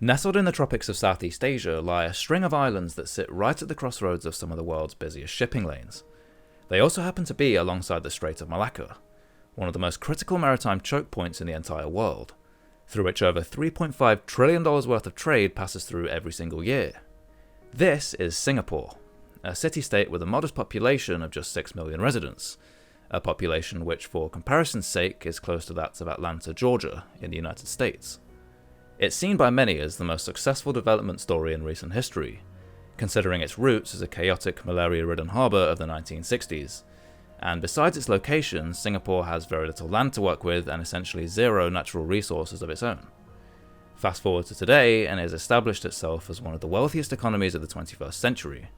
Nestled in the tropics of Southeast Asia lie a string of islands that sit right at the crossroads of some of the world's busiest shipping lanes. They also happen to be alongside the Strait of Malacca, one of the most critical maritime choke points in the entire world, through which over $3.5 trillion worth of trade passes through every single year. This is Singapore, a city-state with a modest population of just 6 million residents, a population which, for comparison's sake, is close to that of Atlanta, Georgia, in the United States. It's seen by many as the most successful development story in recent history, considering its roots as a chaotic malaria-ridden harbour of the 1960s, and besides its location, Singapore has very little land to work with and essentially zero natural resources of its own. Fast forward to today, and it has established itself as one of the wealthiest economies of the 21st century,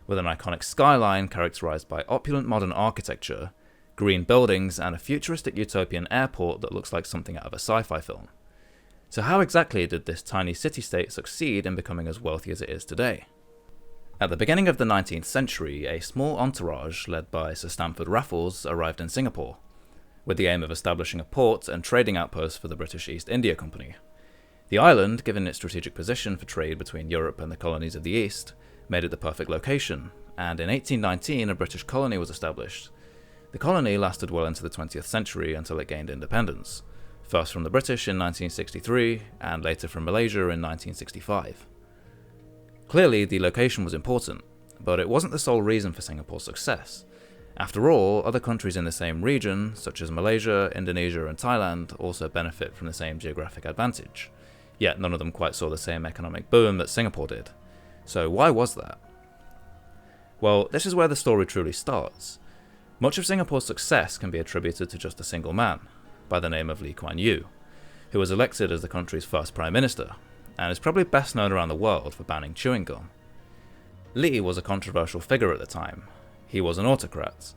with an iconic skyline characterised by opulent modern architecture, green buildings, and a futuristic utopian airport that looks like something out of a sci-fi film. So how exactly did this tiny city-state succeed in becoming as wealthy as it is today? At the beginning of the 19th century, a small entourage led by Sir Stamford Raffles arrived in Singapore, with the aim of establishing a port and trading outpost for the British East India Company. The island, given its strategic position for trade between Europe and the colonies of the East, made it the perfect location, and in 1819 a British colony was established. The colony lasted well into the 20th century until it gained independence, first from the British in 1963, and later from Malaysia in 1965. Clearly, the location was important, but it wasn't the sole reason for Singapore's success. After all, other countries in the same region, such as Malaysia, Indonesia, and Thailand, also benefit from the same geographic advantage, yet none of them quite saw the same economic boom that Singapore did. So why was that? Well, this is where the story truly starts. Much of Singapore's success can be attributed to just a single man, by the name of Lee Kuan Yew, who was elected as the country's first Prime Minister, and is probably best known around the world for banning chewing gum. Lee was a controversial figure at the time. He was an autocrat,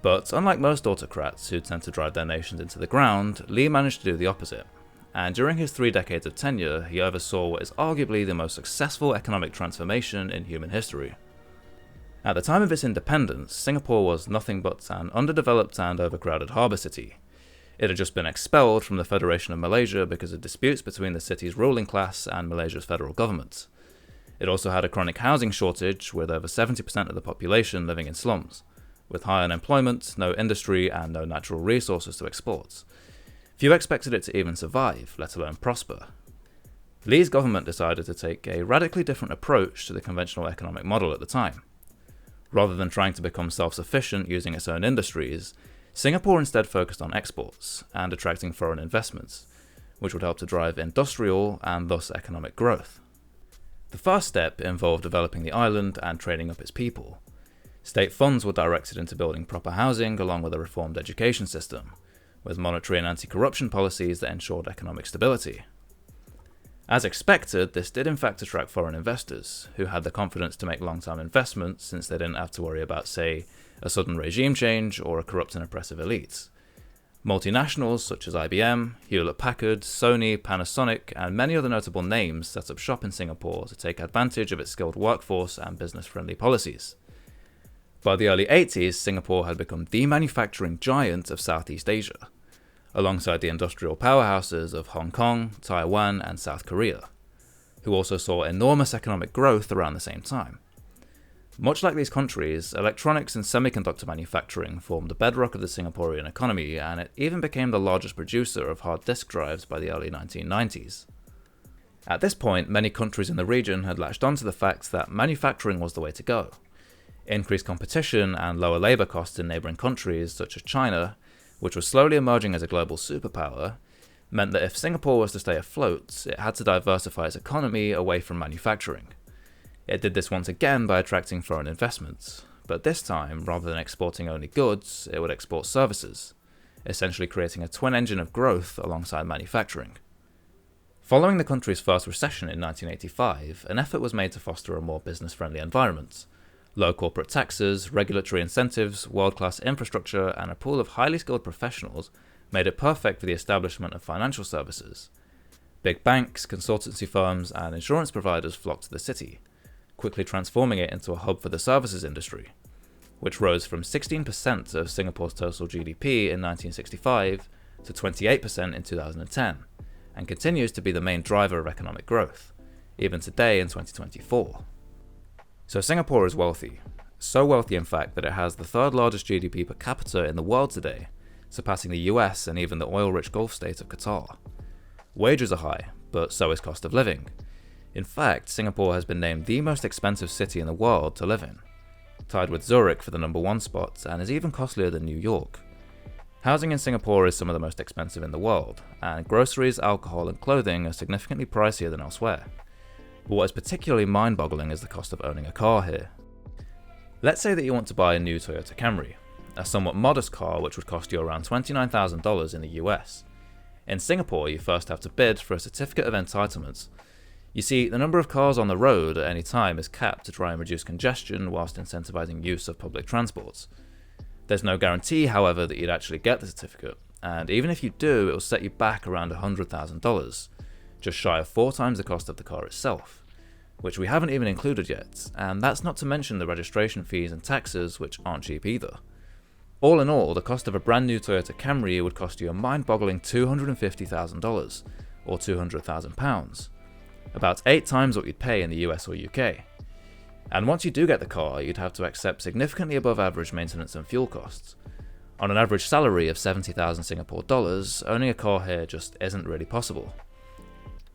but unlike most autocrats who tend to drive their nations into the ground, Lee managed to do the opposite, and during his 3 decades of tenure, he oversaw what is arguably the most successful economic transformation in human history. At the time of its independence, Singapore was nothing but an underdeveloped and overcrowded harbour city. It had just been expelled from the Federation of Malaysia because of disputes between the city's ruling class and Malaysia's federal government. It also had a chronic housing shortage, with over 70% of the population living in slums, with high unemployment, no industry, and no natural resources to export. Few expected it to even survive, let alone prosper. Lee's government decided to take a radically different approach to the conventional economic model at the time. Rather than trying to become self-sufficient using its own industries, Singapore instead focused on exports and attracting foreign investments, which would help to drive industrial and thus economic growth. The first step involved developing the island and training up its people. State funds were directed into building proper housing along with a reformed education system, with monetary and anti-corruption policies that ensured economic stability. As expected, this did in fact attract foreign investors, who had the confidence to make long-term investments since they didn't have to worry about, say, a sudden regime change or a corrupt and oppressive elite. Multinationals such as IBM, Hewlett-Packard, Sony, Panasonic, and many other notable names set up shop in Singapore to take advantage of its skilled workforce and business-friendly policies. By the early 80s, Singapore had become the manufacturing giant of Southeast Asia, alongside the industrial powerhouses of Hong Kong, Taiwan, and South Korea, who also saw enormous economic growth around the same time. Much like these countries, electronics and semiconductor manufacturing formed the bedrock of the Singaporean economy, and it even became the largest producer of hard disk drives by the early 1990s. At this point, many countries in the region had latched onto the fact that manufacturing was the way to go. Increased competition and lower labour costs in neighbouring countries such as China, which was slowly emerging as a global superpower, meant that if Singapore was to stay afloat, it had to diversify its economy away from manufacturing. It did this once again by attracting foreign investments, but this time, rather than exporting only goods, it would export services, essentially creating a twin engine of growth alongside manufacturing. Following the country's first recession in 1985, an effort was made to foster a more business-friendly environment. Low corporate taxes, regulatory incentives, world-class infrastructure, and a pool of highly skilled professionals made it perfect for the establishment of financial services. Big banks, consultancy firms, and insurance providers flocked to the city, quickly transforming it into a hub for the services industry, which rose from 16% of Singapore's total GDP in 1965 to 28% in 2010, and continues to be the main driver of economic growth, even today in 2024. So Singapore is wealthy. So wealthy in fact that it has the third largest GDP per capita in the world today, surpassing the US and even the oil-rich Gulf state of Qatar. Wages are high, but so is cost of living. In fact, Singapore has been named the most expensive city in the world to live in, tied with Zurich for the #1 spot, and is even costlier than New York. Housing in Singapore is some of the most expensive in the world, and groceries, alcohol and clothing are significantly pricier than elsewhere. But what is particularly mind-boggling is the cost of owning a car here. Let's say that you want to buy a new Toyota Camry, a somewhat modest car which would cost you around $29,000 in the US. In Singapore, you first have to bid for a certificate of entitlement. You see, the number of cars on the road at any time is capped to try and reduce congestion whilst incentivizing use of public transport. There's no guarantee, however, that you'd actually get the certificate, and even if you do, it will set you back around $100,000, just shy of 4 times the cost of the car itself, which we haven't even included yet, and that's not to mention the registration fees and taxes, which aren't cheap either. All in all, the cost of a brand new Toyota Camry would cost you a mind-boggling $250,000, or £200,000, about 8 times what you'd pay in the US or UK. And once you do get the car, you'd have to accept significantly above average maintenance and fuel costs. On an average salary of 70,000 Singapore dollars, owning a car here just isn't really possible.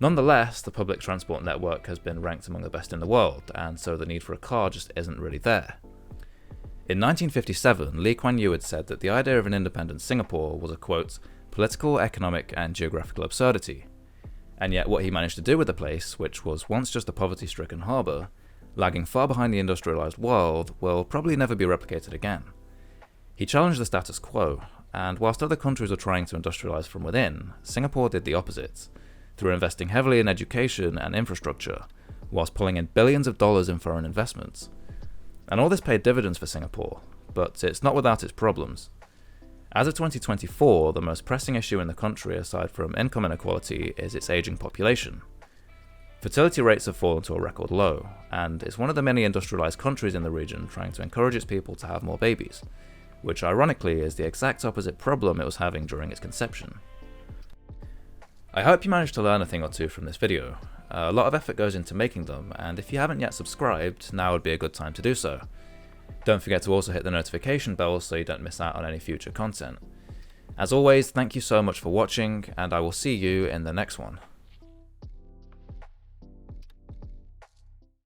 Nonetheless, the public transport network has been ranked among the best in the world, and so the need for a car just isn't really there. In 1957, Lee Kuan Yew had said that the idea of an independent Singapore was a, quote, political, economic and geographical absurdity. And yet what he managed to do with the place, which was once just a poverty-stricken harbour, lagging far behind the industrialised world, will probably never be replicated again. He challenged the status quo, and whilst other countries were trying to industrialise from within, Singapore did the opposite, through investing heavily in education and infrastructure, whilst pulling in billions of dollars in foreign investments. And all this paid dividends for Singapore, but it's not without its problems. As of 2024, the most pressing issue in the country aside from income inequality is its ageing population. Fertility rates have fallen to a record low, and it's one of the many industrialised countries in the region trying to encourage its people to have more babies, which ironically is the exact opposite problem it was having during its conception. I hope you managed to learn a thing or two from this video. A lot of effort goes into making them, and if you haven't yet subscribed, now would be a good time to do so. Don't forget to also hit the notification bell so you don't miss out on any future content. As always, thank you so much for watching, and I will see you in the next one.